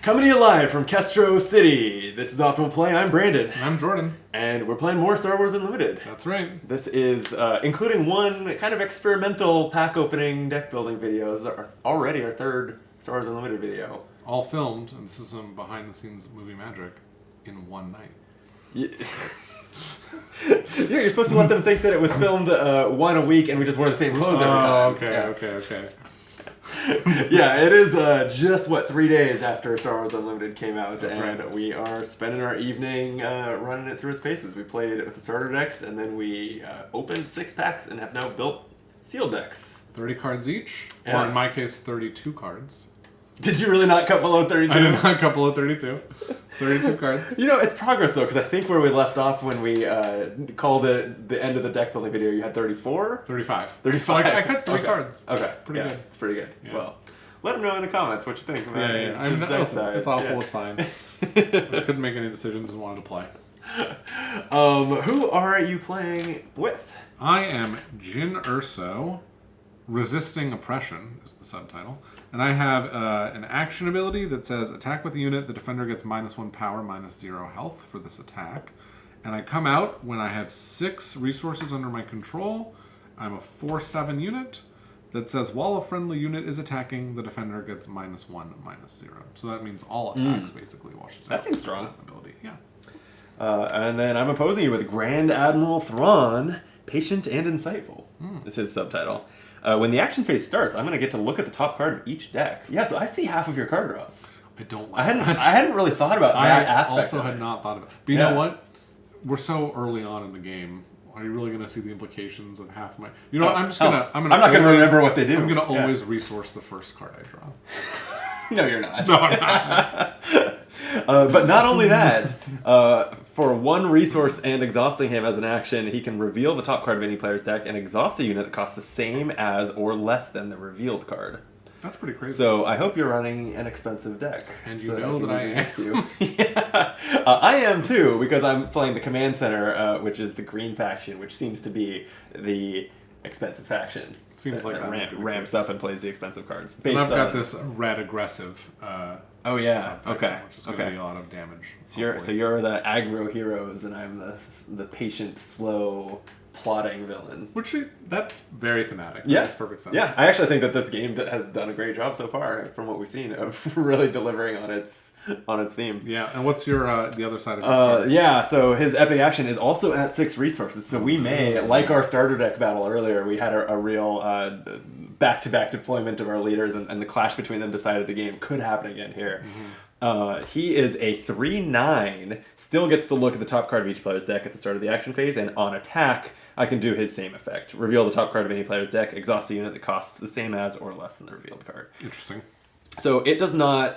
Coming to you live from Kestro City. This is Optimal Play. I'm Brandon. And I'm Jordan. And we're playing more Star Wars Unlimited. That's right. This is, including one kind of experimental pack opening deck building videos, already our third Star Wars Unlimited video. All filmed, and this is some behind the scenes movie magic in one night. Yeah. You're supposed to let them think that it was filmed one a week and we just wore the same clothes every time. Okay. Yeah, it is just, 3 days after Star Wars Unlimited came out. That's and right. We are spending our evening running it through its paces. We played it with the starter decks, and then we opened 6 packs and have now built sealed decks. 30 cards each, Yeah. or in my case, 32 cards. Did you really not cut below 32? I did not cut below 32. 32 cards. You know, it's progress, though, because I think where we left off when we called it the end of the deck building video, you had 34? 35. 35. So I cut 3 cards. Okay. Pretty good. It's pretty good. Yeah. Well, let them know in the comments what you think. Yeah. It's deck size. It's awful, Yeah. it's fine. I just couldn't make any decisions and wanted to play. Who are you playing with? I am Jyn Erso. Resisting Oppression is the subtitle. And I have an action ability that says, attack with a unit, the defender gets -1 power, -0 health for this attack. And I come out when I have 6 resources under my control. I'm a 4/7 unit that says, while a friendly unit is attacking, the defender gets -1, -0. So that means all attacks basically washes out. That seems strong. That ability, yeah. And then I'm opposing you with Grand Admiral Thrawn, Patient and Insightful. Is his subtitle. When the action phase starts, I'm going to get to look at the top card of each deck. Yeah, so I see half of your card draws. I don't like I that. hadn't really thought about that aspect. I also of had it. not thought of it. But you know what? We're so early on in the game. Are you really going to see the implications of half my? You know what? I'm not going to remember what they do. I'm going to Yeah. always resource the first card I draw. No, you're not. No, I'm not. But not only that, for 1 resource and exhausting him as an action, he can reveal the top card of any player's deck and exhaust a unit that costs the same as or less than the revealed card. That's pretty crazy. So I hope you're running an expensive deck. And so you know that I can am. use it against you. Yeah. I am too, because I'm playing the Command Center, which is the green faction, which seems to be the expensive faction. Seems like that might be the ramps case. up and plays the expensive cards. And Based I've got on- this red aggressive. Oh yeah. subfaction, Okay. Which is going to be a lot of damage. So you're the aggro heroes, and I'm the patient, slow, plotting villain. That's very thematic. Yeah, That makes perfect sense. Yeah, I actually think that this game has done a great job so far, from what we've seen, of really delivering on its theme. Yeah, and what's your the other side of your card? Yeah, so his epic action is also at 6 resources, so we may, like our starter deck battle earlier, we had a real back-to-back deployment of our leaders, and the clash between them decided the game. Could happen again here. He is a 3/9, still gets to look at the top card of each player's deck at the start of the action phase, and on attack, I can do his same effect. Reveal the top card of any player's deck, exhaust a unit that costs the same as or less than the revealed card. Interesting. So it does not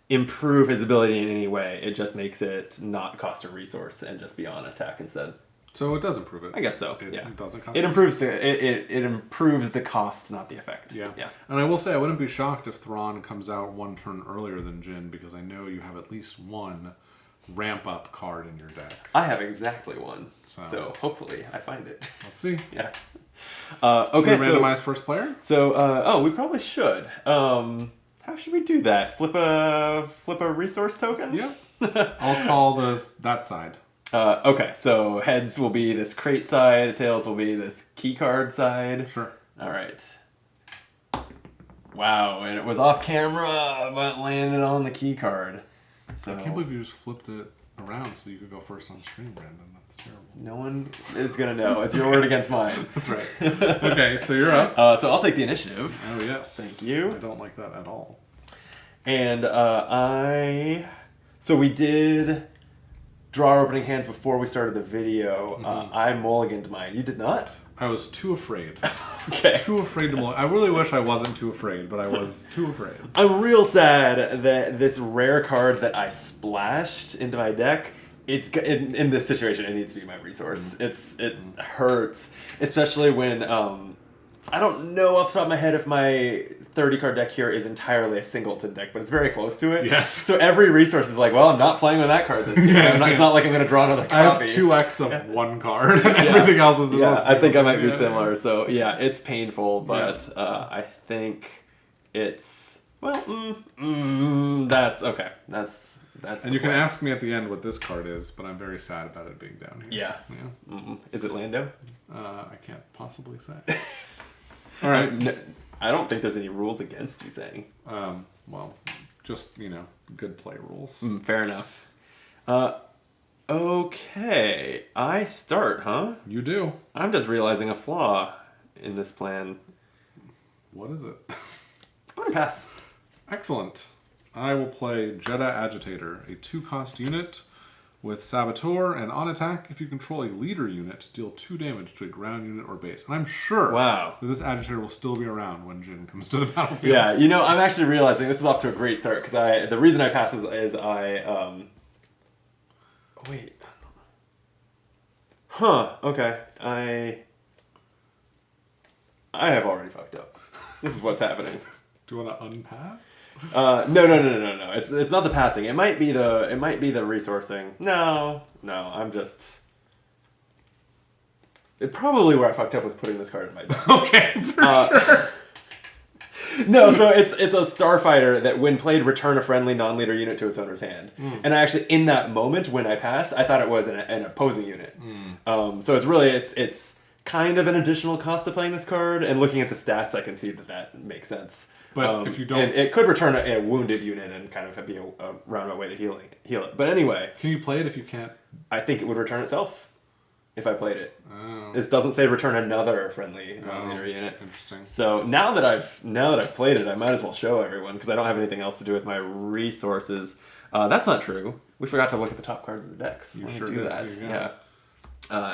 improve his ability in any way. It just makes it not cost a resource and just be on attack instead. So it does improve it. I guess so. It yeah. doesn't cost It improves it improves the cost, not the effect. Yeah. Yeah. And I will say, I wouldn't be shocked if Thrawn comes out 1 turn earlier than Jyn, because I know you have at least 1 ramp-up card in your deck. I have exactly 1. So- So hopefully I find it. Let's see. Yeah. Okay, Okay, so randomize first player? So we probably should. How should we do that? Flip a resource token? Yeah. I'll call that side. Okay, so heads will be this crate side, tails will be this key card side. Sure. All right. Wow, and it was off camera, but landed on the key card. So I can't believe you just flipped it around so you could go first on screen, Brandon. That's terrible. no one is gonna know. It's your word against mine. That's right. Okay, so you're up. So I'll take the initiative. Oh, yes. Thank you. I don't like that at all. And so we did draw our opening hands before we started the video. I mulliganed mine. You did not? I was too afraid. Okay. Too afraid to mulligan. I really wish I wasn't too afraid, but I was too afraid. I'm real sad that this rare card that I splashed into my deck, in this situation, it needs to be my resource. It hurts, especially when I don't know off the top of my head if my 30 card deck here is entirely a singleton deck, but it's very close to it. Yes. So every resource is like, well, I'm not playing with that card this game. It's not like I'm going to draw another copy. I have 2x of one card, and everything else is I think I might be Yeah. similar. So yeah, it's painful, but I think it's Well, that's okay. That's. And you can ask me at the end what this card is, but I'm very sad about it being down here. Yeah. Is it Lando? I can't possibly say. All right. No, I don't think there's any rules against you saying. Well, just, good play rules. Fair enough. Okay. I start, huh? You do. I'm just realizing a flaw in this plan. What is it? I'm going to pass. Excellent. I will play Jeddah Agitator, a 2-cost unit with Saboteur, and on attack, if you control a leader unit, deal 2 damage to a ground unit or base. And I'm sure that this Agitator will still be around when Jin comes to the battlefield. Yeah, I'm actually realizing this is off to a great start, because the reason I pass is I... Wait. Huh, okay. I have already fucked up. This is what's happening. Do you want to unpass? No. It's not the passing. It might be the resourcing. No. I'm just. Probably where I fucked up was putting this card in my deck. Okay, for sure. No, so it's a starfighter that when played return a friendly non-leader unit to its owner's hand. And I actually in that moment when I passed, I thought it was an opposing unit. So it's really it's kind of an additional cost to playing this card, and looking at the stats, I can see that makes sense. But if you don't... And it could return a wounded unit and kind of be a roundabout way to heal it. But anyway... Can you play it if you can't? I think it would return itself if I played it. Oh. This doesn't say return another friendly non-leader unit. Interesting. So now that I've played it, I might as well show everyone, because I don't have anything else to do with my resources. That's not true. We forgot to look at the top cards of the decks. You Let me sure do did. that. Yeah.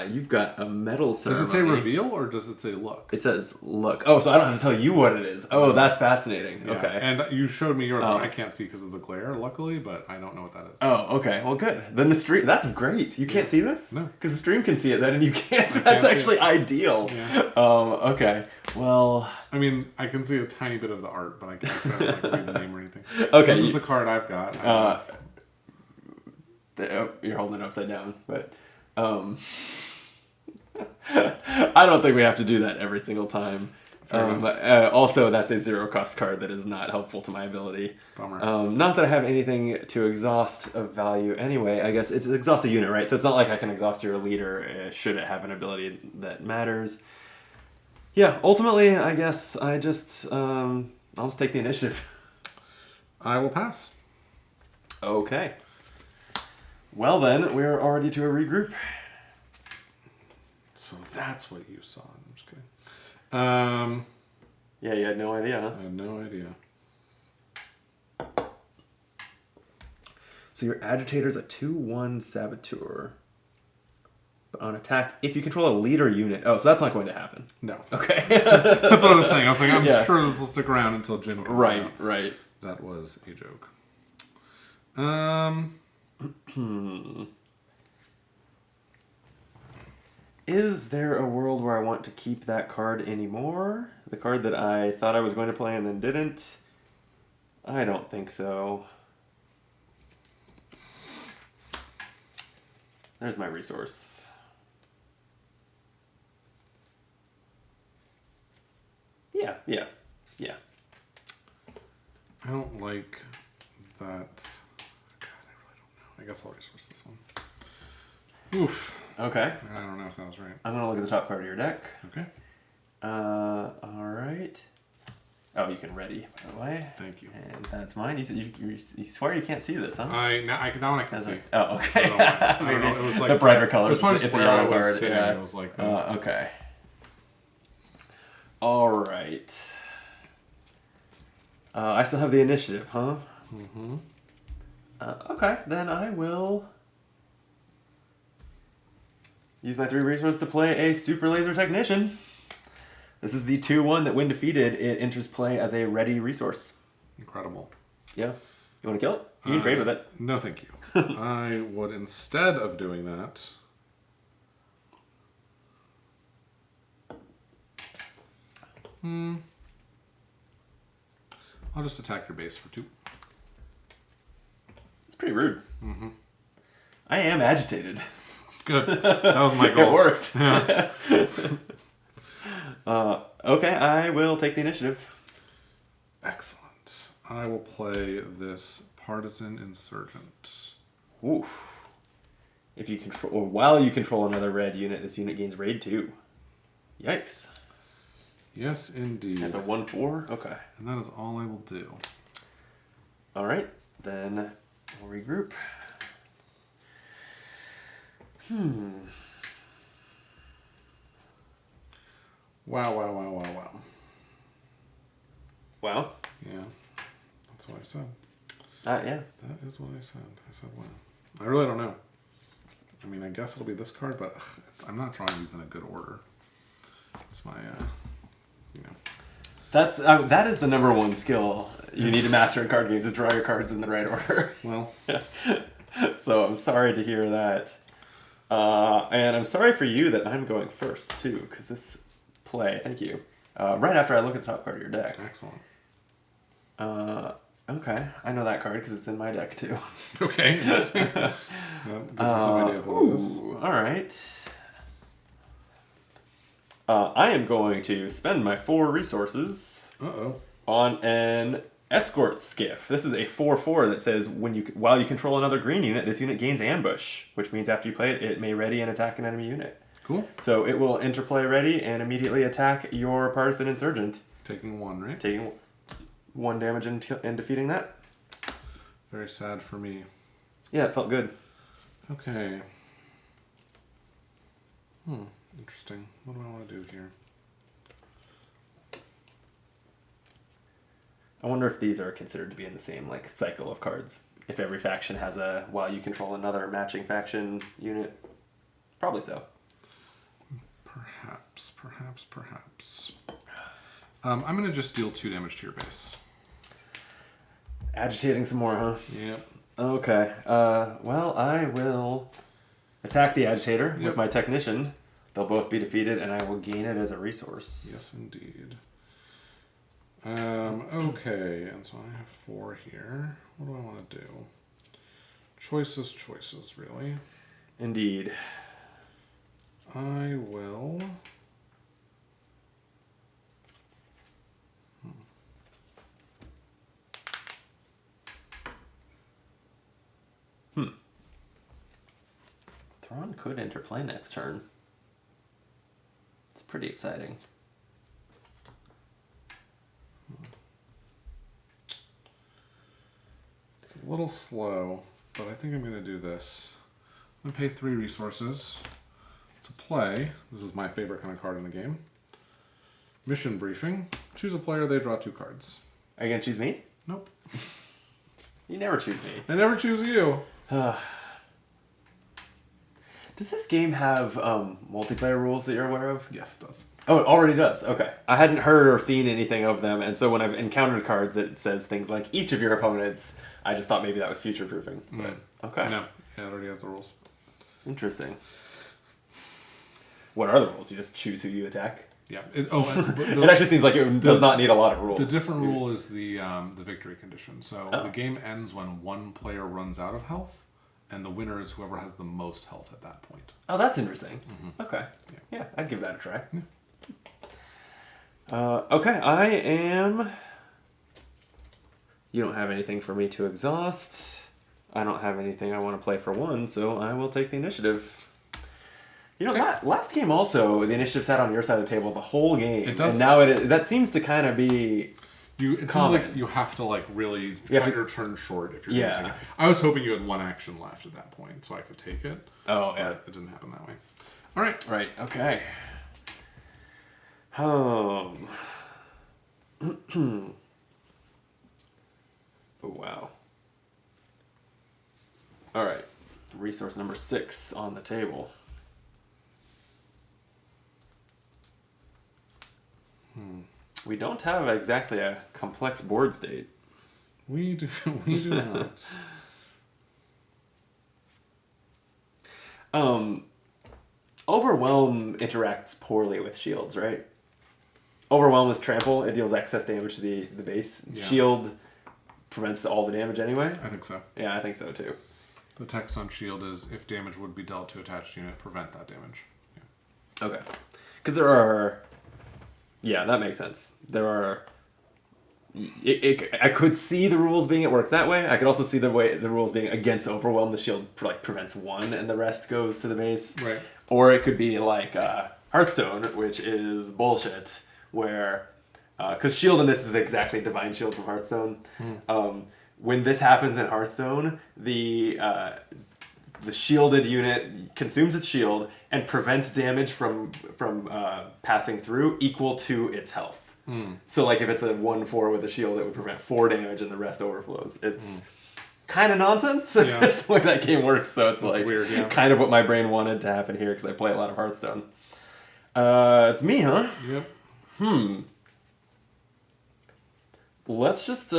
You've got a metal ceremony. Does it say reveal or does it say look? It says look. Oh, so I don't have to tell you what it is. Oh, that's fascinating. Yeah. Okay. And you showed me yours, but I can't see because of the glare, luckily, but I don't know what that is. Oh, okay. Well, good. Then the stream... That's great. You can't see this? No. Because the stream can see it then, and you can't. I That's can't actually ideal. Yeah. Okay. Well... I mean, I can see a tiny bit of the art, but I can't read the name or anything. Okay. This is the card I've got. You're holding it upside down, but... I don't think we have to do that every single time. Also, that's a 0-cost card that is not helpful to my ability. Bummer. Not that I have anything to exhaust of value anyway. I guess it's exhaust a unit, right? So it's not like I can exhaust your leader should it have an ability that matters. Yeah, ultimately, I guess I'll just take the initiative. I will pass. Okay. Well then, we're already to a regroup. So that's what you saw. I'm just kidding. Yeah, you had no idea, huh? I had no idea. So your agitator's a 2/1 saboteur. But on attack, if you control a leader unit... Oh, so that's not going to happen. No. Okay. That's what I was saying. I was like, I'm Yeah. sure this will stick around until Jin comes out. Right. That was a joke. Is there a world where I want to keep that card anymore? The card that I thought I was going to play and then didn't? I don't think so. There's my resource. Yeah. I don't like that. God, I really don't know. I guess I'll resource this one. Oof. Okay. I don't know if that was right. I'm going to look at the top card of your deck. Okay. Alright. Oh, you can ready, by the way. Thank you. And that's mine. You swear you can't see this, huh? That one I can see. Oh, okay. I don't know. It was like the brighter colors. It's a yellow card. Yeah. It was like that. Okay. Alright. I still have the initiative, huh? Mm-hmm. Okay, then I will use my 3 resources to play a Super Laser Technician. This is the 2/1 that, when defeated, it enters play as a ready resource. Incredible. Yeah. You want to kill it? You can trade with it. No, thank you. I would, instead of doing that... I'll just attack your base for 2. It's pretty rude. Mm-hmm. I am agitated. Good. That was my goal. It worked. Yeah. Okay, I will take the initiative. Excellent. I will play this Partisan Insurgent. Oof. If you control, or while you control another red unit, this unit gains raid 2. Yikes. Yes, indeed. That's a 1/4? Okay. And that is all I will do. Alright, then we'll regroup. Wow, wow, wow, wow, wow. Wow. Yeah, that's what I said. Yeah. That is what I said. I said wow. I really don't know. I mean, I guess it'll be this card, but I'm not drawing these in a good order. It's my, you know. That is the number one skill you need to master in card games, is draw your cards in the right order. Well. So I'm sorry to hear that. And I'm sorry for you that I'm going first, too, because this play, thank you, right after I look at the top card of your deck. Excellent. Okay, I know that card because it's in my deck, too. Okay, interesting. That gives me some idea of what it is. Alright. I am going to spend my 4 resources on an escort skiff. This is a 4/4 that says while you control another green unit, this unit gains ambush, which means after you play it, it may ready and attack an enemy unit. Cool. So it will interplay ready and immediately attack your partisan insurgent. Taking 1, right? Taking 1 damage and defeating that. Very sad for me. Yeah, it felt good. Okay. Interesting. What do I want to do here? I wonder if these are considered to be in the same cycle of cards. If every faction has a while you control another matching faction unit. Probably so. Perhaps. I'm going to just deal 2 damage to your base. Agitating some more, huh? Yep. Okay. Well, I will attack the agitator with my technician. They'll both be defeated, and I will gain it as a resource. Yes, indeed. Okay, and so I have 4 here. What do I want to do? Choices, really. Indeed. I will... Thrawn could interplay next turn. It's pretty exciting. It's a little slow, but I think I'm going to do this. I'm going to pay 3 resources to play. This is my favorite kind of card in the game. Mission briefing. Choose a player, they draw 2 cards. Are you going to choose me? Nope. You never choose me. I never choose you. Does this game have multiplayer rules that you're aware of? Yes, it does. Oh, it already does. Okay. I hadn't heard or seen anything of them, and so when I've encountered cards that says things like each of your opponents, I just thought maybe that was future-proofing. Okay. No, yeah, it already has the rules. Interesting. What are the rules? You just choose who you attack? Yeah. It actually seems like it does not need a lot of rules. The different rule is the victory condition. So the game ends when 1 player runs out of health, and the winner is whoever has the most health at that point. Oh, that's interesting. Okay. Yeah, I'd give that a try. Okay, I am... You don't have anything for me to exhaust. I don't have anything I want to play for 1, so I will take the initiative. You know, last game also, the initiative sat on your side of the table the whole game. It does. And now that seems to kind of be... It seems like you have to really cut your turn short if you're going to take it. I was hoping you had 1 action left at that point, so I could take it. Oh, but it didn't happen that way. All right. Right, okay. Oh, wow. All right. Resource number 6 on the table. We don't have exactly a complex board state. We do not. Overwhelm interacts poorly with shields, right? Overwhelm is trample. It deals excess damage to the base. Yeah. Shield prevents all the damage anyway. I think so. Yeah, I think so too. The text on shield is, if damage would be dealt to attached unit, prevent that damage. Yeah. Okay. Because there are... Yeah, that makes sense. There are... I could see the rules being it works that way. I could also see the rules being against overwhelm. The shield like prevents one, and the rest goes to the base. Right. Or it could be like Hearthstone, which is bullshit, where because shield in this is exactly divine shield from Hearthstone. When this happens in Hearthstone, the shielded unit consumes its shield and prevents damage from passing through equal to its health. So like if it's a 1/4 with a shield, it would prevent 4 damage and the rest overflows. It's kind of nonsense. Yeah. That's the way that game works. So it's That's like weird, yeah. kind of what my brain wanted to happen here because I play a lot of Hearthstone. It's me, huh? Yep. Let's just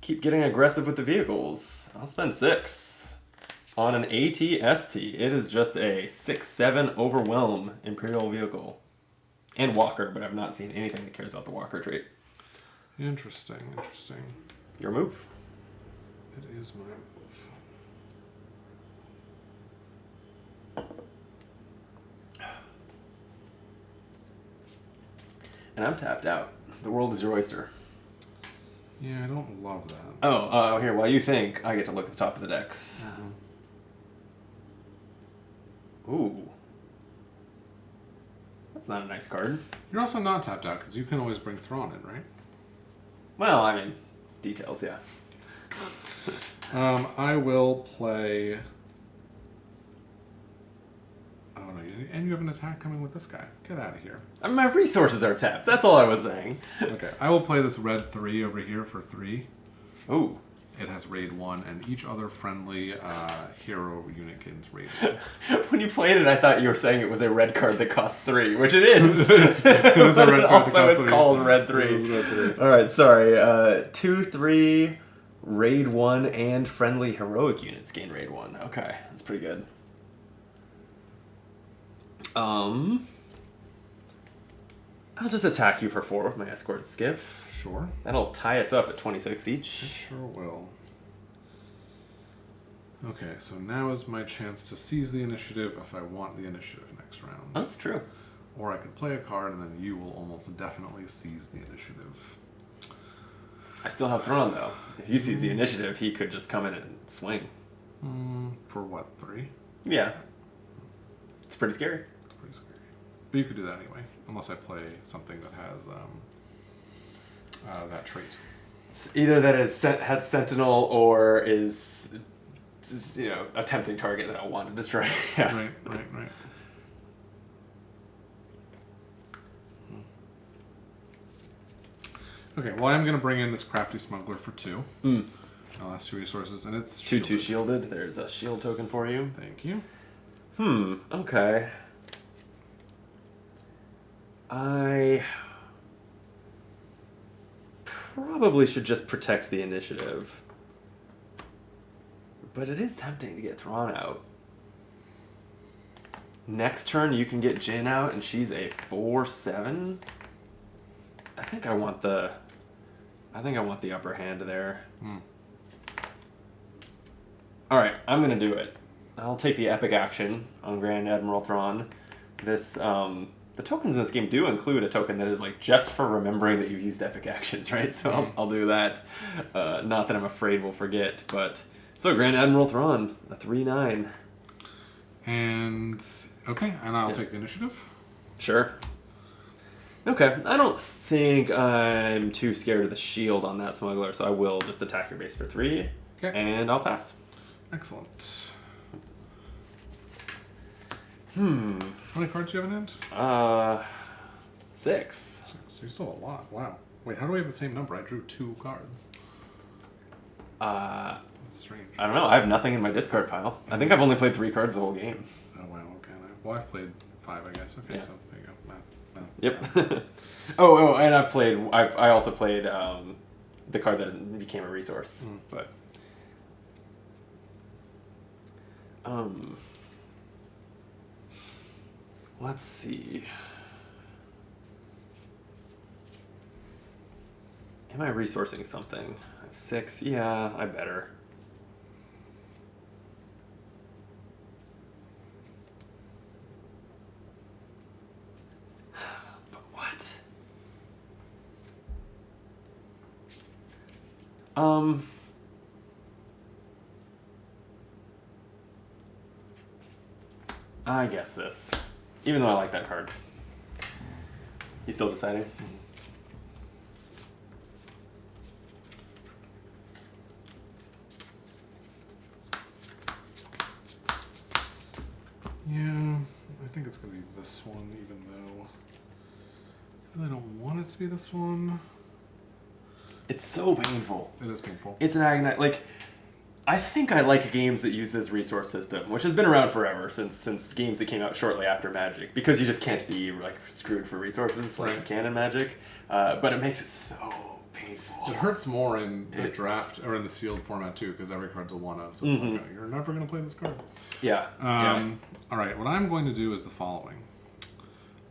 keep getting aggressive with the vehicles. I'll spend 6 on an AT-ST. It is just a 6/7 overwhelm Imperial vehicle. And Walker, but I've not seen anything that cares about the Walker trait. Interesting. Your move. It is my move. And I'm tapped out. The world is your oyster. Yeah, I don't love that. Oh, here, while you think, I get to look at the top of the decks. Ooh. That's not a nice card. You're also not tapped out because you can always bring Thrawn in, right? Well, I mean, details, yeah. I will play... Oh, no, and you have an attack coming with this guy. Get out of here. I mean, my resources are tapped. That's all I was saying. Okay, I will play this red 3 over here for 3. Ooh. It has raid 1, and each other friendly hero unit gains raid 1. When you played it, I thought you were saying it was a red card that costs 3, which it is. It is a red card that also, costs it's 3. called red It 3. is red 3. All right, sorry. 2, 3, raid 1, and friendly heroic units gain raid 1. Okay, that's pretty good. I'll just attack you for 4 with my escort skiff. Sure. That'll tie us up at 26 each. It sure will. Okay, so now is my chance to seize the initiative if I want the initiative next round. Oh, that's true. Or I could play a card and then you will almost definitely seize the initiative. I still have Thrawn, though. If you seize the initiative, he could just come in and swing. For what, 3? Yeah. It's pretty scary. It's pretty scary. But you could do that anyway, unless I play something that has that trait. Either that has Sentinel or is a tempting target that I want to destroy. Yeah. Right. Okay, well, I'm going to bring in this crafty smuggler for 2. I'll ask 2 resources, and it's 2/2 shielded. There's a shield token for you. Thank you. Okay. I probably should just protect the initiative. But it is tempting to get Thrawn out. Next turn, you can get Jin out, and she's a 4/7. I think I want the upper hand there. All right, I'm gonna do it. I'll take the epic action on Grand Admiral Thrawn. This the tokens in this game do include a token that is like just for remembering that you've used epic actions, right? So I'll do that. Not that I'm afraid we'll forget, but so Grand Admiral Thrawn, a 3/9. And okay, and I'll take the initiative. Sure. Okay, I don't think I'm too scared of the shield on that smuggler, so I will just attack your base for 3. Okay. And I'll pass. Excellent. How many cards do you have in hand? 6. So you still have a lot. Wow. Wait, how do we have the same number? I drew 2 cards. That's strange. I don't know. I have nothing in my discard pile. I think I've only played 3 cards the whole game. Oh, wow. Okay. Well, I've played 5, I guess. Okay, Yeah. so there you go. Math. Yep. oh, and I also played the card that became a resource. But let's see. Am I resourcing something? I have 6. Yeah, I better. But what? I guess this. Even though I like that card. You still deciding? Yeah, I think it's going to be this one, even though I really don't want it to be this one. It's so painful. It is painful. It's an agony. Like, I think I like games that use this resource system, which has been around forever since games that came out shortly after Magic, because you just can't be like screwed for resources like you can in Magic. But it makes it so painful. It hurts more in the draft or in the sealed format too, because every card's a 1/of, so it's like you're never going to play this card. Yeah. All right, what I'm going to do is the following.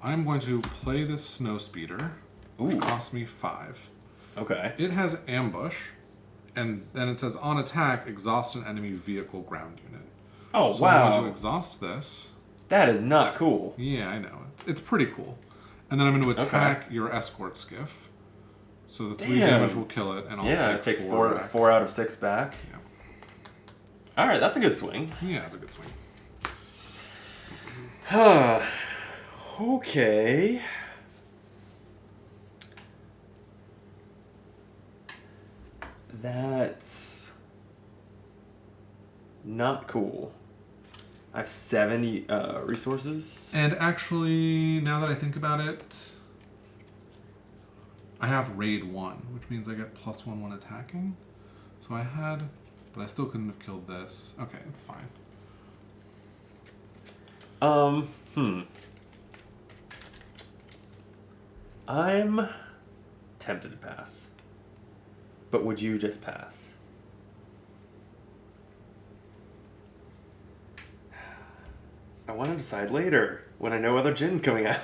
I'm going to play this Snow Speeder, which costs me 5. Okay. It has Ambush, and then it says on attack, exhaust an enemy vehicle ground unit. Oh, So wow. I'm going to exhaust this. That is not cool. Yeah, I know. It's pretty cool. And then I'm going to attack your escort skiff. So the 3 damage will kill it, and I'll take it takes 4 back. 4 out of 6 back. Yeah. All right, that's a good swing. Yeah, it's a good swing. Okay. That's not cool. I have 70 resources. And actually, now that I think about it, I have raid 1, which means I get +1 when attacking. So I had, but I still couldn't have killed this. Okay, it's fine. I'm tempted to pass. But would you just pass? I want to decide later when I know other gin's coming out.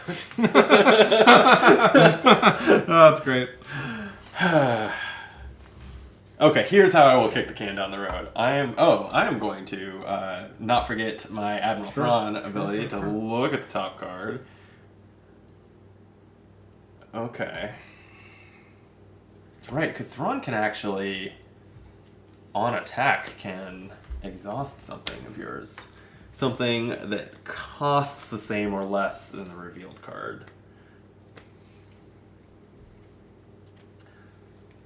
Oh, that's great. Okay, here's how I will kick the can down the road. I am going to not forget my Admiral Thrawn ability to look at the top card. Okay. That's right, because Thrawn can actually, on attack, can exhaust something of yours. Something that costs the same or less than the revealed card.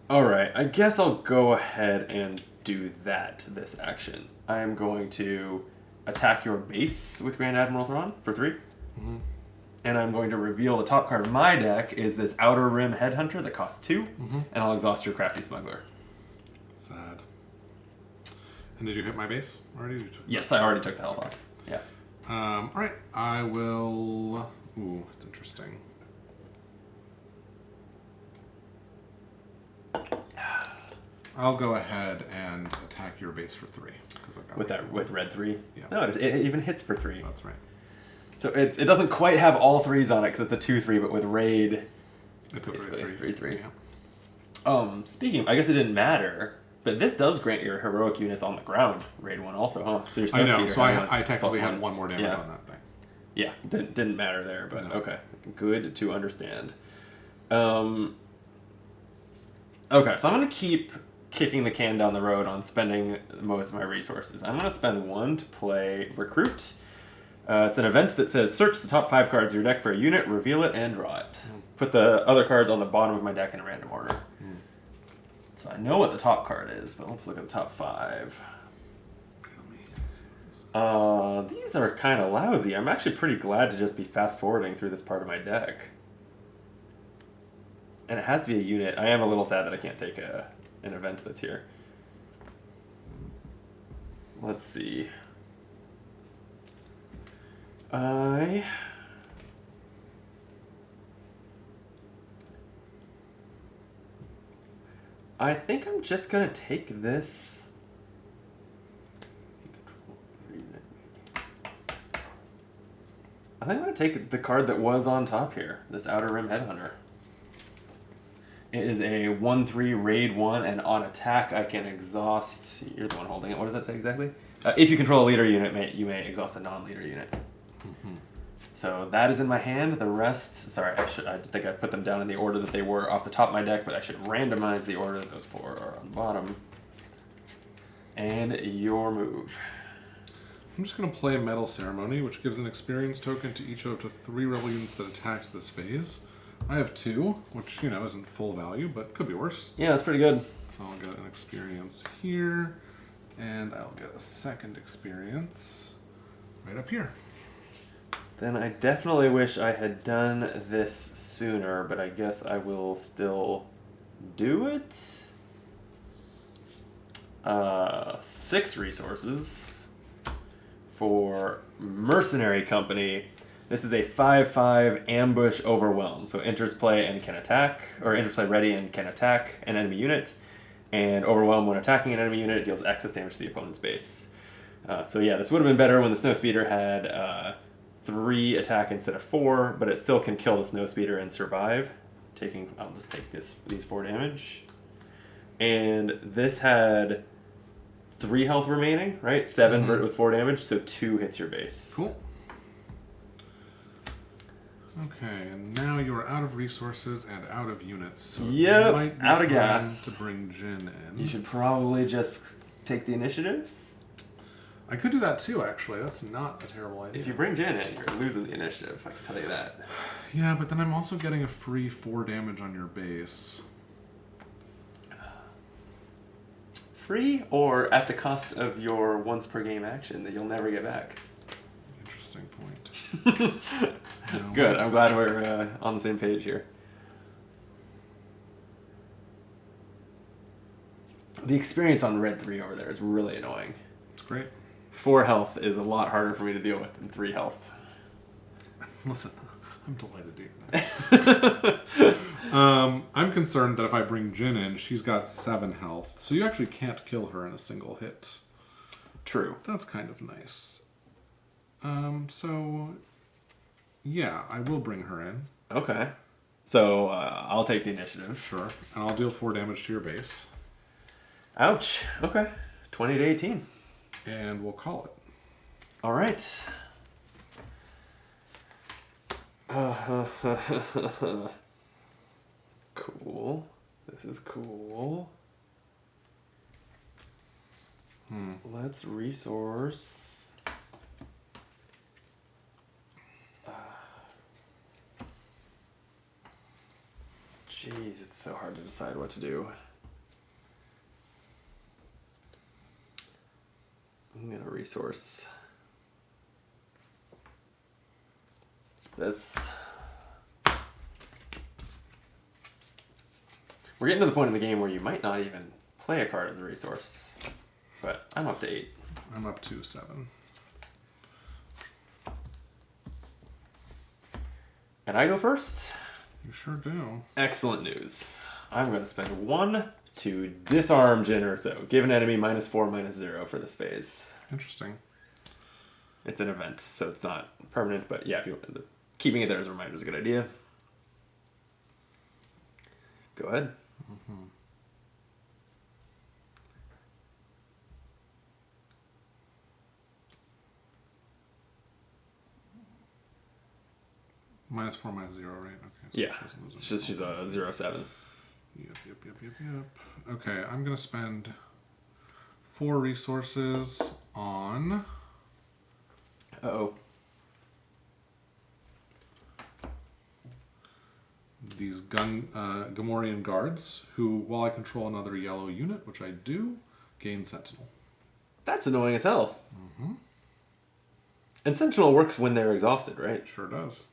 Alright, I guess I'll go ahead and do that this action. I am going to attack your base with Grand Admiral Thrawn for 3. Mm-hmm. And I'm going to reveal the top card of my deck is this Outer Rim Headhunter that costs 2. And I'll exhaust your Crafty Smuggler. Sad. And did you hit my base already? Yes, I already took the health off. Yeah. Alright, I will... Ooh, it's interesting. I'll go ahead and attack your base for 3. I got With red 3? Yeah. No, it even hits for 3. That's right. So it doesn't quite have all 3s on it because it's a 2-3, but with raid, It's a basically 3/3. 3-3. Yeah. Speaking, I guess it didn't matter, but this does grant your heroic units on the ground raid 1 also, huh? So your I know, Snowspeeder so had I technically +1. had 1 more damage on that thing. Yeah, didn't matter there, but No. okay. Good to understand. Okay, so I'm going to keep kicking the can down the road on spending most of my resources. I'm going to spend 1 to play Recruit. It's an event that says, search the top 5 cards of your deck for a unit, reveal it, and draw it. Put the other cards on the bottom of my deck in a random order. So I know what the top card is, but let's look at the top 5. These are kind of lousy. I'm actually pretty glad to just be fast-forwarding through this part of my deck. And it has to be a unit. I am a little sad that I can't take an event that's here. Let's see. I think I'm just gonna take this. I think I'm gonna take the card that was on top here, this Outer Rim Headhunter. It is a 1/3 raid 1, and on attack I can exhaust. You're the one holding it. What does that say exactly? If you control a leader unit, you may exhaust a non-leader unit. So that is in my hand. The rest, sorry, I think I put them down in the order that they were off the top of my deck, but I should randomize the order that those 4 are on the bottom. And your move. I'm just going to play Metal Ceremony, which gives an experience token to each of up to 3 rebel units that attacks this phase. I have 2, which, isn't full value, but could be worse. Yeah, that's pretty good. So I'll get an experience here, and I'll get a second experience right up here. Then I definitely wish I had done this sooner, but I guess I will still do it. 6 resources for Mercenary Company. This is a 5/5 ambush overwhelm. So enters play and can attack, or enters play ready and can attack an enemy unit. And overwhelm when attacking an enemy unit, it deals excess damage to the opponent's base. So yeah, this would have been better when the Snowspeeder had 3 attack instead of 4, but it still can kill the Snowspeeder and survive. I'll just take these 4 damage. And this had 3 health remaining, right? 7 with 4 damage, so 2 hits your base. Cool. Okay, and now you are out of resources and out of units. So yep, you might be out of time gas. to bring Jin in. You should probably just take the initiative. I could do that too, actually. That's not a terrible idea. If you bring Jin in, you're losing the initiative, I can tell you that. Yeah, but then I'm also getting a free 4 damage on your base. Free or at the cost of your once per game action that you'll never get back? Interesting point. No. Good, I'm glad we're on the same page here. The experience on red 3 over there is really annoying. It's great. 4 health is a lot harder for me to deal with than 3 health. Listen, I'm delighted to hear that. I'm concerned that if I bring Jin in, she's got 7 health, so you actually can't kill her in a single hit. True. That's kind of nice. So, yeah, I will bring her in. Okay. So, I'll take the initiative. Sure. And I'll deal 4 damage to your base. Ouch. Okay. 20 to 18. And we'll call it. All right. Cool. This is cool. Let's resource. Jeez, it's so hard to decide what to do. I'm gonna resource this. We're getting to the point in the game where you might not even play a card as a resource, but I'm up to 8. I'm up to 7. And I go first. You sure do. Excellent news. I'm going to spend 1 to disarm Jin Urso. Give an enemy -4/-0 for this phase. Interesting. It's an event, so it's not permanent, but yeah, keeping it there as a reminder is a good idea. Go ahead. -4/-0, right? Okay. So Yeah, it's just she's a 0/7. Yep. Okay, I'm going to spend 4 resources on... Uh-oh. These Gamorrean guards, who, while I control another yellow unit, which I do, gain Sentinel. That's annoying as hell. And Sentinel works when they're exhausted, right? Sure does.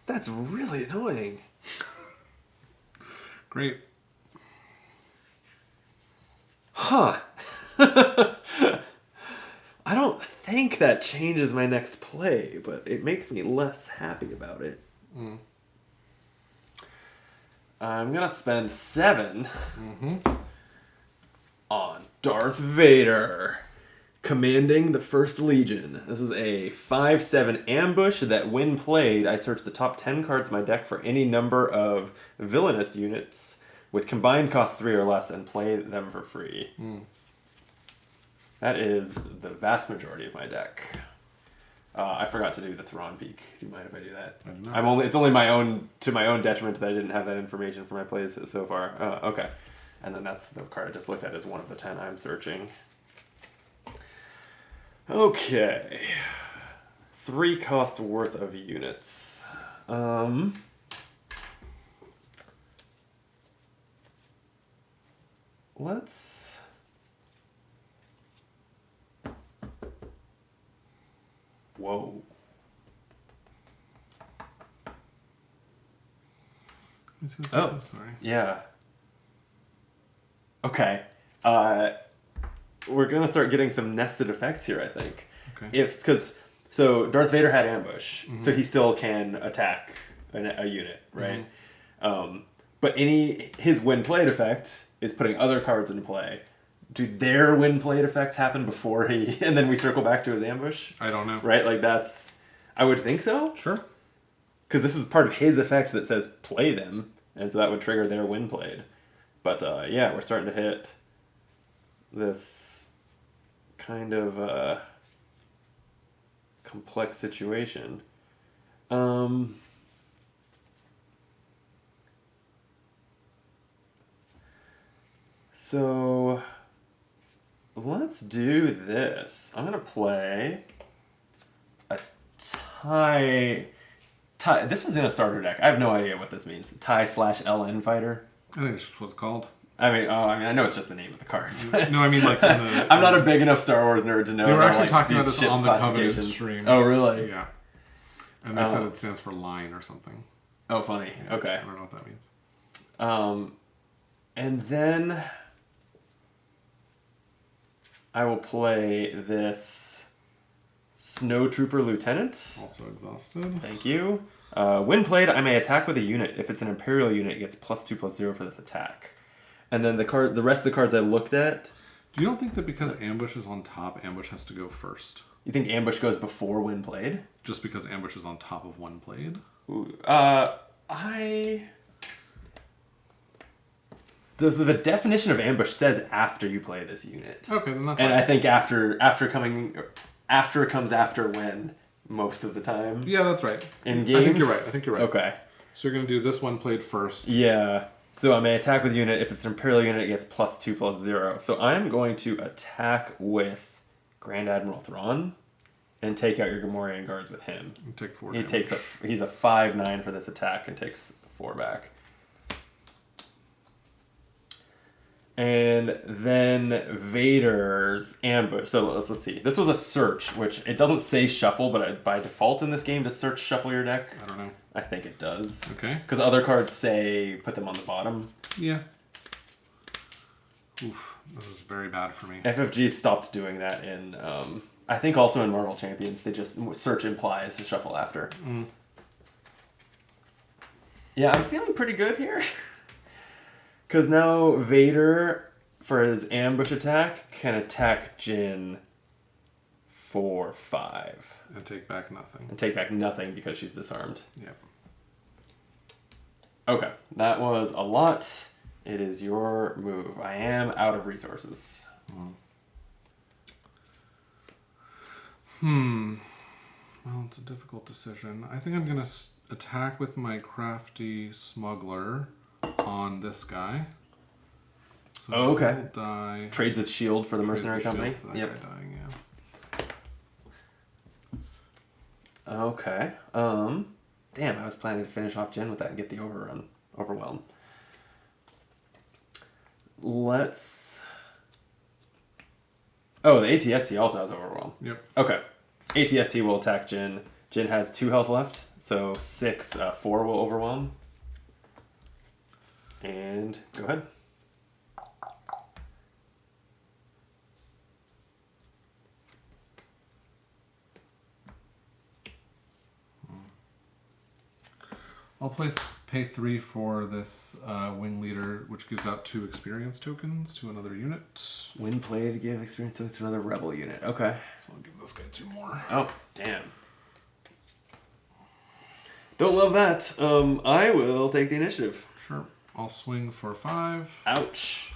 That's really annoying. Great. Huh. I don't think that changes my next play, but it makes me less happy about it. I'm going to spend 7 on Darth Vader, commanding the First Legion. This is a 5/7 ambush that, when played, I search the top 10 cards of my deck for any number of villainous units with combined cost 3 or less and play them for free. That is the vast majority of my deck. I forgot to do the Thrawn peak. Do you mind if I do that? I do not. It's only my own detriment that I didn't have that information for my plays so far. Okay. And then that's the card I just looked at as one of the 10 I'm searching. Okay. 3 cost worth of units. Let's... Whoa. Let me see what this is. Sorry. Yeah. Okay. We're gonna start getting some nested effects here, I think. Okay. So Darth Vader had ambush, so he still can attack a unit, right? But his win played effect is putting other cards into play. Do their win played effects happen before and then we circle back to his ambush? I don't know. Right? Like I would think so. Sure. Because this is part of his effect that says play them, and so that would trigger their win played. But yeah, we're starting to hit this kind of complex situation. So let's do this. I'm gonna play a tie. This was in a starter deck. I have no idea what this means. Tie/LN fighter. I think it's just what it's called. I mean, I know it's just the name of the card. No, I mean like in the, I'm not a big enough Star Wars nerd to know. They were actually like, talking about these this ship on the Covenant classifications. stream. Oh, really? Yeah. And they said it stands for line or something. Oh, funny. Yeah, Okay. I don't know what that means. And then I will play this Snowtrooper Lieutenant. Also exhausted. Thank you. When played, I may attack with a unit. If it's an Imperial unit, it gets +2/+0 for this attack. And then the rest of the cards I looked at. You don't think that because ambush is on top, ambush has to go first? You think ambush goes before when played? Just because ambush is on top of one played? Ooh, the definition of ambush says after you play this unit. Okay, then that's And fine. I think after it comes after when most of the time. Yeah, that's right. In games. I think you're right. Okay. So you're going to do this one played first. Yeah. So I may attack with unit. If it's an Imperial unit, it gets +2/+0. So I'm going to attack with Grand Admiral Thrawn and take out your Gamorrean guards with him. And take 4 He's a 5/9 for this attack and takes 4 back. And then Vader's ambush. So let's see. This was a search, which it doesn't say shuffle, but by default in this game, does search shuffle your deck? I don't know. I think it does. Okay. Because other cards say put them on the bottom. Yeah. Oof. This is very bad for me. FFG stopped doing that in, I think also in Marvel Champions. They just, search implies to shuffle after. Yeah, I'm feeling pretty good here. Because now Vader, for his ambush attack, can attack Jyn for 5. And take back nothing. And take back nothing because she's disarmed. Yep. Okay, that was a lot. It is your move. I am out of resources. Well, it's a difficult decision. I think I'm going to attack with my crafty smuggler on this guy. So Oh, okay. he'll die. Trades its shield for the mercenary Trades the company. shield for that guy dying, yeah. Okay. Damn, I was planning to finish off Jyn with that and get the overwhelm. Let's... Oh, the ATST also has overwhelm. Yep. Okay. ATST will attack Jyn. Jyn has 2 health left, so 6, 4 will overwhelm. And go ahead. I'll pay 3 for this wing leader, which gives out 2 experience tokens to another unit. When played, give experience tokens to another rebel unit. Okay. So I'll give this guy 2 more. Oh, damn. Don't love that. I will take the initiative. Sure. I'll swing for 5. Ouch.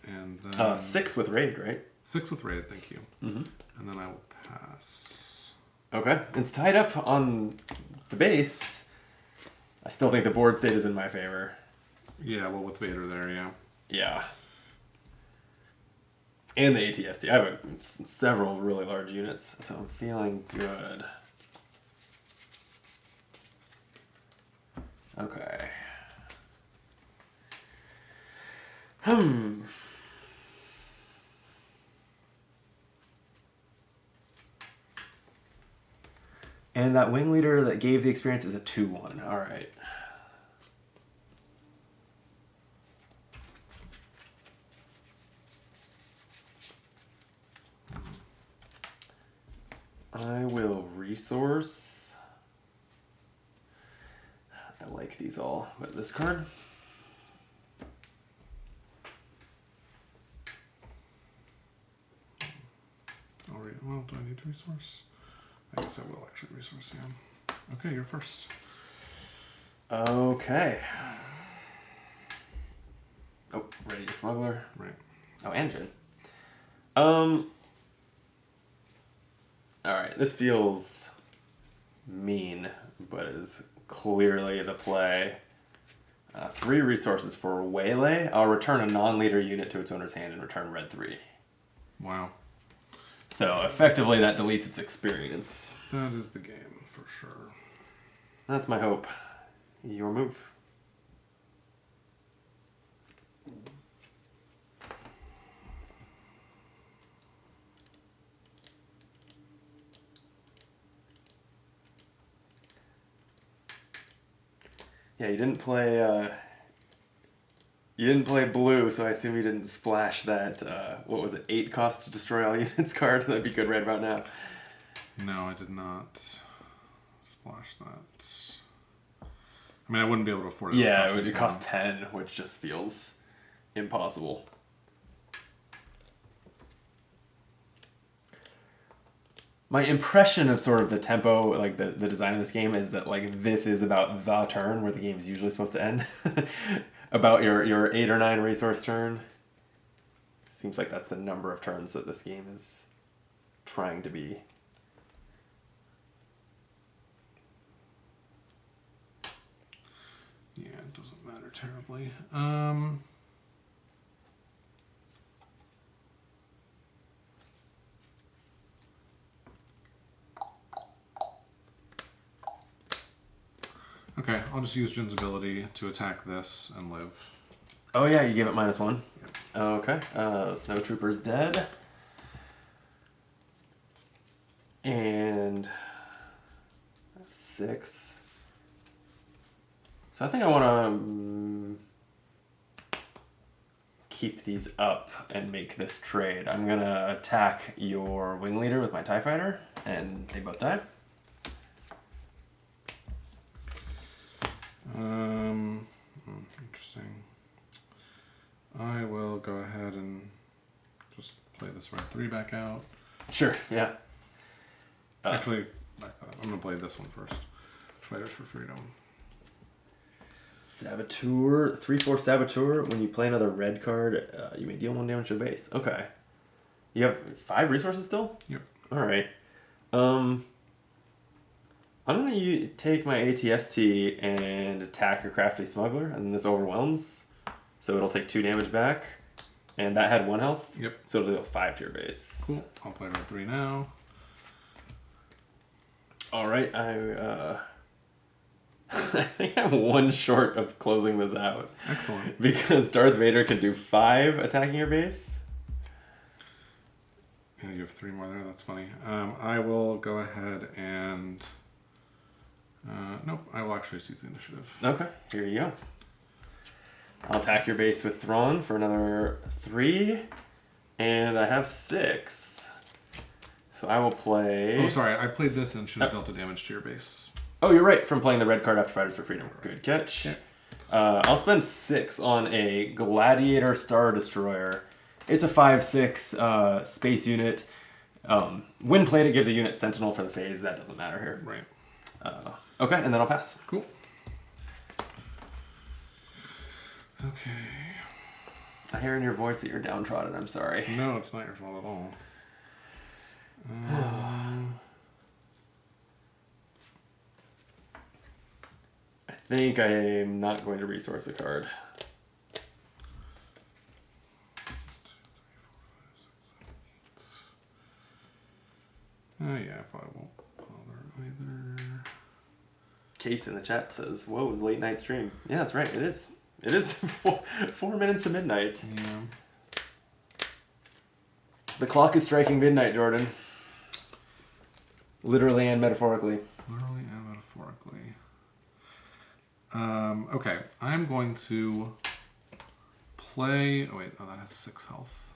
And then 6 with raid, right? 6 with raid, thank you. Mm-hmm. And then I will pass. Okay, it's tied up on the base. I still think the board state is in my favor. Yeah, well, with Vader there, yeah. Yeah. And the ATST. I have several really large units, so I'm feeling good. Okay. And that wing leader that gave the experience is a 2/1. All right. I will resource. I like these all, but this card. Well, do I need to resource? I guess I will actually resource, yeah. Okay, you're first. Okay. Oh, ready to smuggler. Right. Oh, and Jin. Alright, this feels mean, but is clearly the play. 3 resources for Waylay. I'll return a non-leader unit to its owner's hand and return red 3. Wow. So effectively that deletes its experience. That is the game, for sure. That's my hope. Your move. Yeah, you didn't play blue, so I assume you didn't splash that, what was it, 8 cost to destroy all units card? That'd be good right about now. No, I did not splash that. I mean, I wouldn't be able to afford it. Yeah, it would cost 10, which just feels impossible. My impression of sort of the tempo, like the design of this game, is that like this is about the turn where the game is usually supposed to end. About your 8 or 9 resource turn. Seems like that's the number of turns that this game is trying to be. Yeah, it doesn't matter terribly. Okay, I'll just use Jin's ability to attack this and live. Oh yeah, you give it -1. Yep. Okay, Snowtrooper's dead. And 6. So I think I want to keep these up and make this trade. I'm going to attack your wing leader with my TIE fighter, and they both die. Interesting. I will go ahead and just play this red 3 back out. Sure, yeah. Actually, back that up. I'm going to play this one first. Fighters for Freedom. Saboteur, 3/4 Saboteur. When you play another red card, you may deal 1 damage to a base. Okay. You have 5 resources still? Yep. Alright. I'm going to take my ATST and attack your Crafty Smuggler, and this overwhelms. So it'll take 2 damage back. And that had 1 health? Yep. So it'll deal 5 to your base. Cool. I'll play red 3 now. Alright, I think I'm 1 short of closing this out. Excellent. Because Darth Vader can do 5 attacking your base. Yeah, you have 3 more there. That's funny. I will go ahead and... nope, I will actually seize the initiative. Okay, here you go. I'll attack your base with Thrawn for another 3. And I have 6. So I will play... Oh, sorry. I played this and should have dealt a damage to your base. Oh, you're right, from playing the red card after Fighters for Freedom. Right. Good catch. Okay. I'll spend 6 on a Gladiator Star Destroyer. It's a 5/6 space unit. When played, it gives a unit Sentinel for the phase. That doesn't matter here. Right. Okay, and then I'll pass. Cool. Okay. I hear in your voice that you're downtrodden. I'm sorry. No, it's not your fault at all. I think I am not going to resource a card. 1, 2, 3, 4, 5, 6, 7, 8. Yeah, I probably won't bother either. Case in the chat says, "Whoa, late night stream." Yeah, that's right. It is. It is 4 minutes to midnight. Yeah. The clock is striking midnight, Jordan. Literally and metaphorically. Literally and metaphorically. Okay, I'm going to play... Oh, wait. Oh, that has 6 health.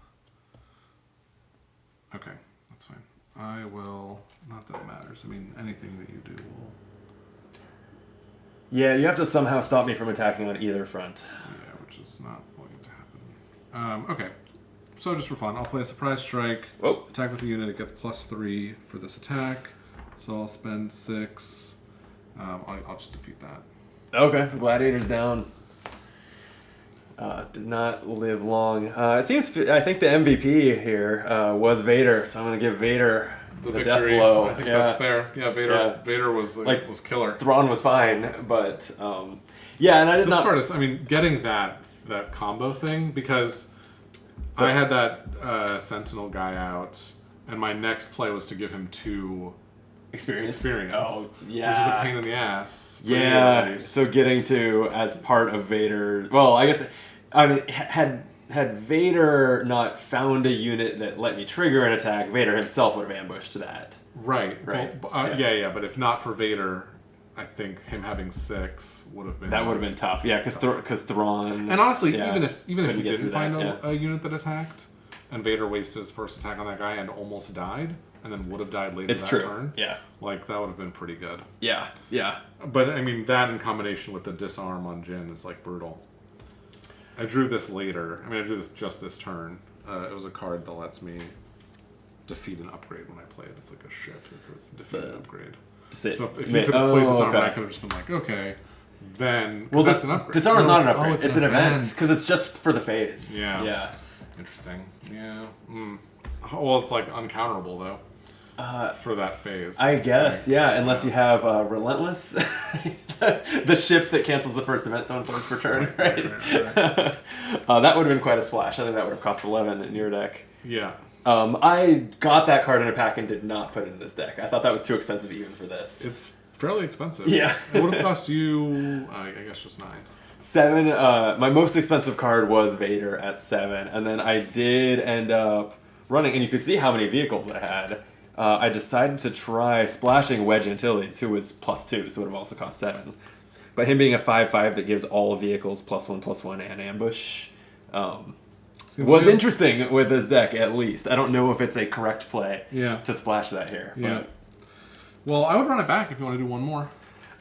Okay, that's fine. I will... Not that it matters. I mean, anything that you do will... Yeah, you have to somehow stop me from attacking on either front. Yeah, which is not going to happen. Okay, so just for fun, I'll play a surprise strike. Whoa. Attack with the unit, it gets +3 for this attack. So I'll spend 6. I'll just defeat that. Okay, Gladiator's down. Did not live long. It seems, I think the MVP here was Vader, so I'm going to give Vader the victory. death blow. I think that's fair. Yeah, Vader was was killer. Thrawn was fine, but yeah, and I did this not. card is, I mean, getting that combo thing, because I had that Sentinel guy out, and my next play was to give him 2 Experience. Oh, yeah. Which is a pain in the ass. Yeah. So getting to as part of Vader. Well, I guess I mean had Vader not found a unit that let me trigger an attack, Vader himself would have ambushed that. Right. Right. Yeah. But if not for Vader, I think him having 6 would have been... That would have been tough. Yeah, because Thrawn... And honestly, even if he didn't find that, a unit that attacked, and Vader wasted his first attack on that guy and almost died, and then would have died later that turn. Yeah. Like, that would have been pretty good. Yeah. But, I mean, that in combination with the disarm on Jin is, like, brutal. I drew this later. I mean, I drew this just this turn. It was a card that lets me defeat an upgrade when I play it. It's like a ship. It says defeat an upgrade. So if you could have played disarm, I could have just been like, okay, then... Well, that's an upgrade. Disarm is not an upgrade. Oh, it's an event. Because it's just for the phase. Yeah. Interesting. Yeah. Well, it's like uncounterable, though. For that phase. I guess, yeah, unless you have Relentless, the ship that cancels the first event someone plays per turn, right? That would have been quite a splash. I think that would have cost 11 in your deck. Yeah. I got that card in a pack and did not put it in this deck. I thought that was too expensive even for this. It's fairly expensive. Yeah. It would have cost you, I guess, just 9. 7. My most expensive card was Vader at 7, and then I did end up running, and you could see how many vehicles I had. I decided to try splashing Wedge Antilles, who was +2, so would have also cost 7. But him being a 5/5 that gives all vehicles +1/+1 and ambush was interesting with this deck, at least. I don't know if it's a correct play to splash that here. Yeah. Well, I would run it back if you want to do one more.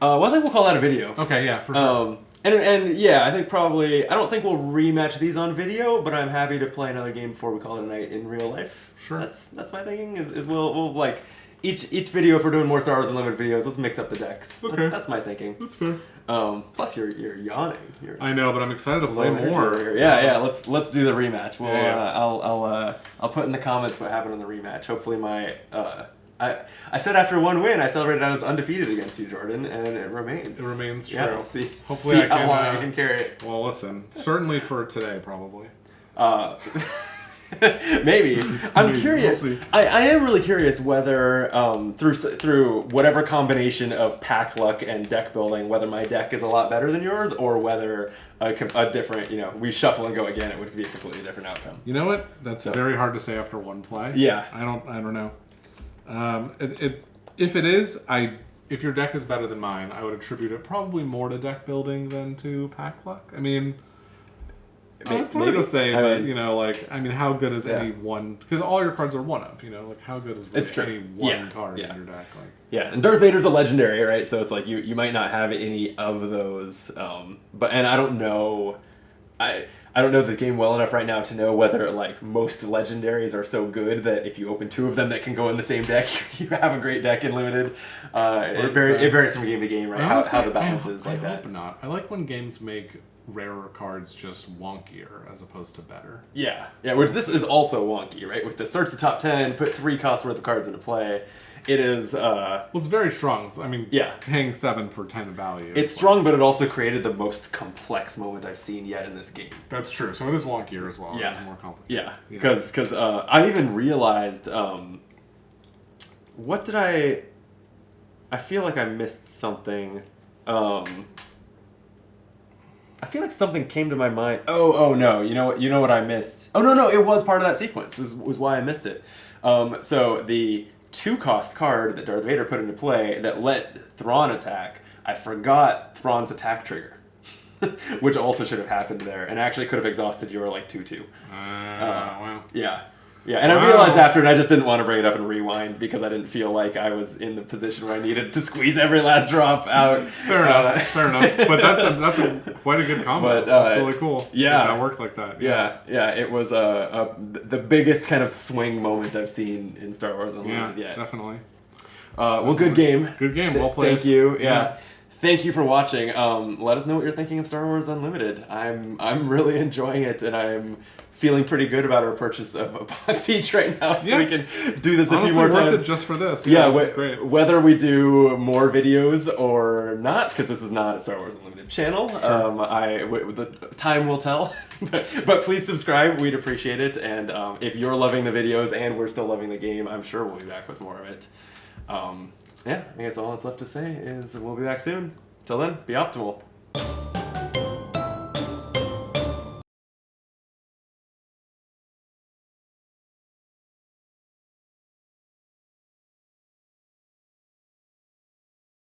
Well, I think we'll call that a video. Okay, yeah, for sure. And yeah, I think probably... I don't think we'll rematch these on video, but I'm happy to play another game before we call it a night in real life. Sure. That's my thinking, is we'll like... Each video, if we're doing more Star Wars Unlimited videos, let's mix up the decks. Okay. That's my thinking. That's fair. Plus, you're yawning. I know, but I'm excited to play more. Yeah. Let's do the rematch. We'll I'll put in the comments what happened in the rematch. Hopefully my I said after one win I celebrated I was undefeated against you, Jordan, and it remains. It remains true. Yeah, we'll see. Hopefully see I can, how long I can carry it. Well, listen, certainly for today, probably. Maybe. I'm curious. We'll see. I am really curious whether through whatever combination of pack luck and deck building, whether my deck is a lot better than yours, or whether a different, we shuffle and go again, it would be a completely different outcome. You know what? That's very hard to say after one play. Yeah. I don't know. If it is, if your deck is better than mine, I would attribute it probably more to deck building than to pack luck. I mean, it's hard to say, but how good is any one? Because all your cards are one of. How good is really any one card in your deck? Yeah, and Darth Vader's a legendary, right? So it's like you might not have any of those, and I don't know, I don't know this game well enough right now to know whether most legendaries are so good that if you open 2 of them that can go in the same deck, you have a great deck in limited. It varies from game to game, right? Honestly, how the balance is like that. I hope not. I like when games make rarer cards just wonkier as opposed to better. Yeah, which this is also wonky, right? With the search the top 10, put 3 cost worth of cards into play. It is... well, it's very strong. I mean, yeah. paying 7 for 10 value. It's strong, but it also created the most complex moment I've seen yet in this game. That's true. So it is wonkier as well. Yeah. It is more complicated. Yeah, because I even realized... what did I feel like I missed something. I feel like something came to my mind. Oh no! You know what I missed? Oh no! It was part of that sequence. Was why I missed it. So the 2-cost card that Darth Vader put into play that let Thrawn attack. I forgot Thrawn's attack trigger, which also should have happened there, and actually could have exhausted your like 2/2. Wow. Yeah, and I realized after, and I just didn't want to bring it up and rewind because I didn't feel like I was in the position where I needed to squeeze every last drop out. Fair enough. But that's quite a good combo. But, that's really cool. Yeah, that worked like that. Yeah. It was the biggest kind of swing moment I've seen in Star Wars Unlimited yet. Definitely. Well, good game. Good game. Well played. Thank you. Yeah. Thank you for watching. Let us know what you're thinking of Star Wars Unlimited. I'm really enjoying it, and I'm feeling pretty good about our purchase of a box each right now, so we can do this a few more times. It just for this. Great. Whether we do more videos or not, because this is not a Star Wars Unlimited channel. Sure. The time will tell. but please subscribe. We'd appreciate it. And if you're loving the videos and we're still loving the game, I'm sure we'll be back with more of it. I think that's all that's left to say is we'll be back soon. Till then, be optimal.